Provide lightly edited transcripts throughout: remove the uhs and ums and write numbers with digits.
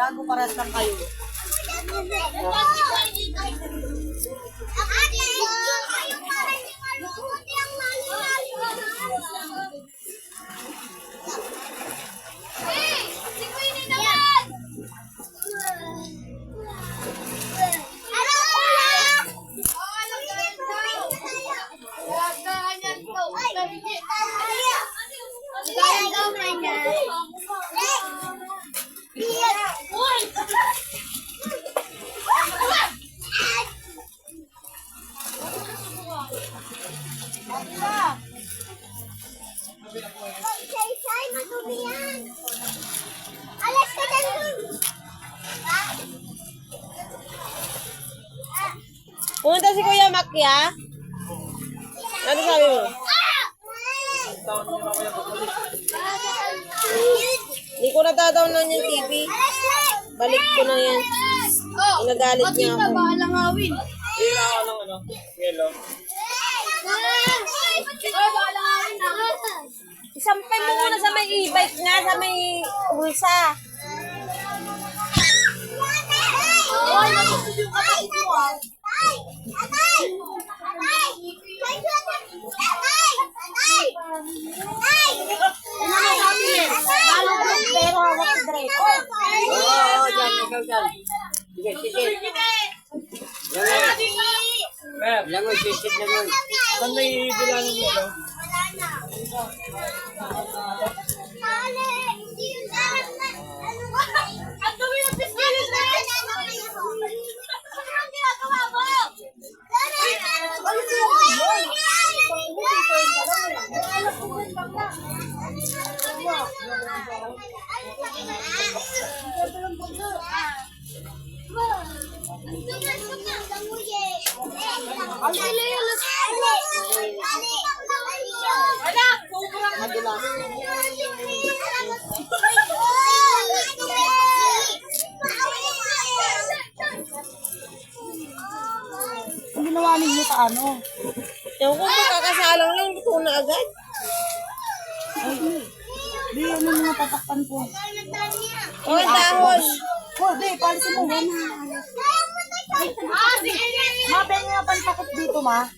Gago paras lang kayo. Alas ka dyan. Pumunta si Kuya Makya. Ano sabi mo? Hindi ko natatawanan yung TV. Balik ko na yan. Nagalit niya ako. Balangawin. Hindi na ako ng ano, yellow. Isampay mo muna sa may e-bike nga, sa may bulsa. Ay, nasusunod yung kapatid ko ah. Pero hawak si Drake. Oo, dyan, ikaw dyan. Sige, sige. Mer, langoy, sisid langoy. Saan may bilangan mo, no? Ang dumi ng pisngilis na yun! Anong ginagawa mo? Ang sila yung anak! Sobrang madulas. Ang ginawa ninyo sa ano? Ewan ko, magkakasalang lang, luto na agad. Di, ano mga tatakpan ko? O, ang dahon. Oh, di, palisin mo. Mabeng nga pantakot dito, ma.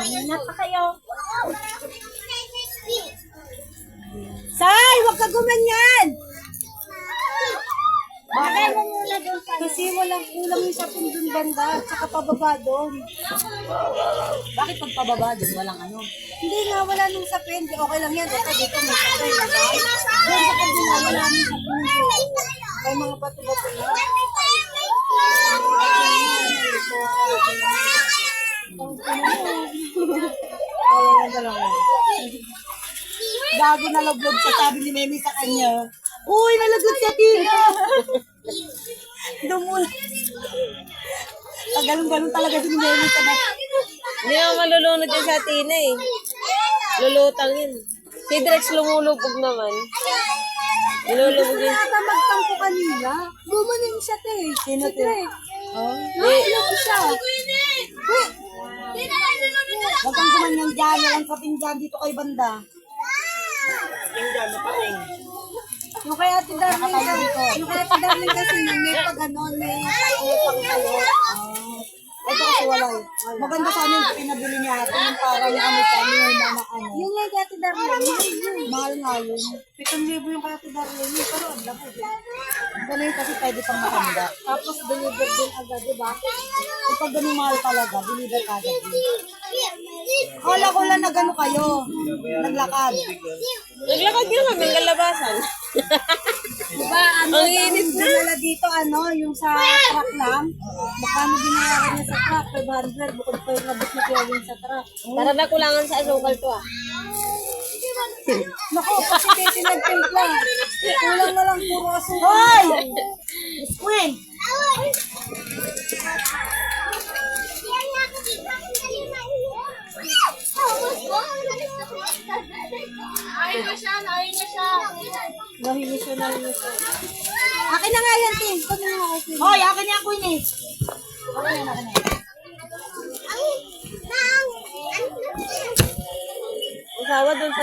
Ingat pa kayo. Say, wag ka gumanyan! Bakit mo muna doon sa Kasi walang kulang yung sapin dun banda, tsaka pababa doon. Bakit pag pababa doon, walang ano? Hindi nga, wala nung sapin. Okay lang yan. Ito dito may sapin. Doon sa kabila, wala nung sapin. May mga bato-bato na. Awalan ka lang. Bago nalablog sa sabi ni Memi sa kanya. Uy, nalagot sa Tina! Dumula. Tagalong-galong talaga si Memi sa nak. Hindi ako malulunod yan sa Tina eh. Lulutang yun. Si Drex lumulubog naman. Nilulubog yun. Magtampo kanina. Gumanin siya, te. Sino, te? Oh. Eh, Siya. Huwag kang gumanyan dyan. Walang kapin dyan dito kay banda. Yung dyan, napating. Yung kay Ate Darling kasi, yung kay Ate Darling kasi may pag ano, may pang kayo. Ito kasi wala eh. Maganda sana yung pinabili niya ate, yung parang ano sa yung na ano. Yung kay Ate Darling, mahal nga yun. 7,000 yung kay Ate Darling, pero ang laki din. Ganun kasi pwede pang matanda. Tapos deliver din agad, di ba? Yung pag ganun mahal talaga, deliver agad din. Kala ko lang na gano'n kayo, naglakad. naglakad yun kami ng kalabasan. Diba, ano, Ang init na. dinala dito, ano, yung sa truck lang. Magkano binayaran niya sa truck? 500, bukod pa yung nabot na kaya sa truck. Para na kulangan sa asukal to ah. Naku, kasi tinagtimpla. Kulang na lang puro asukal. Hoy! Queen! Ayun na siya, ayun na siya. Nahinis siya. Akin na nga yan, Tim. Pag na nga, Queen. Hoy, akin yan, Queen eh. Akin yan, akin yan. Usawa dun sa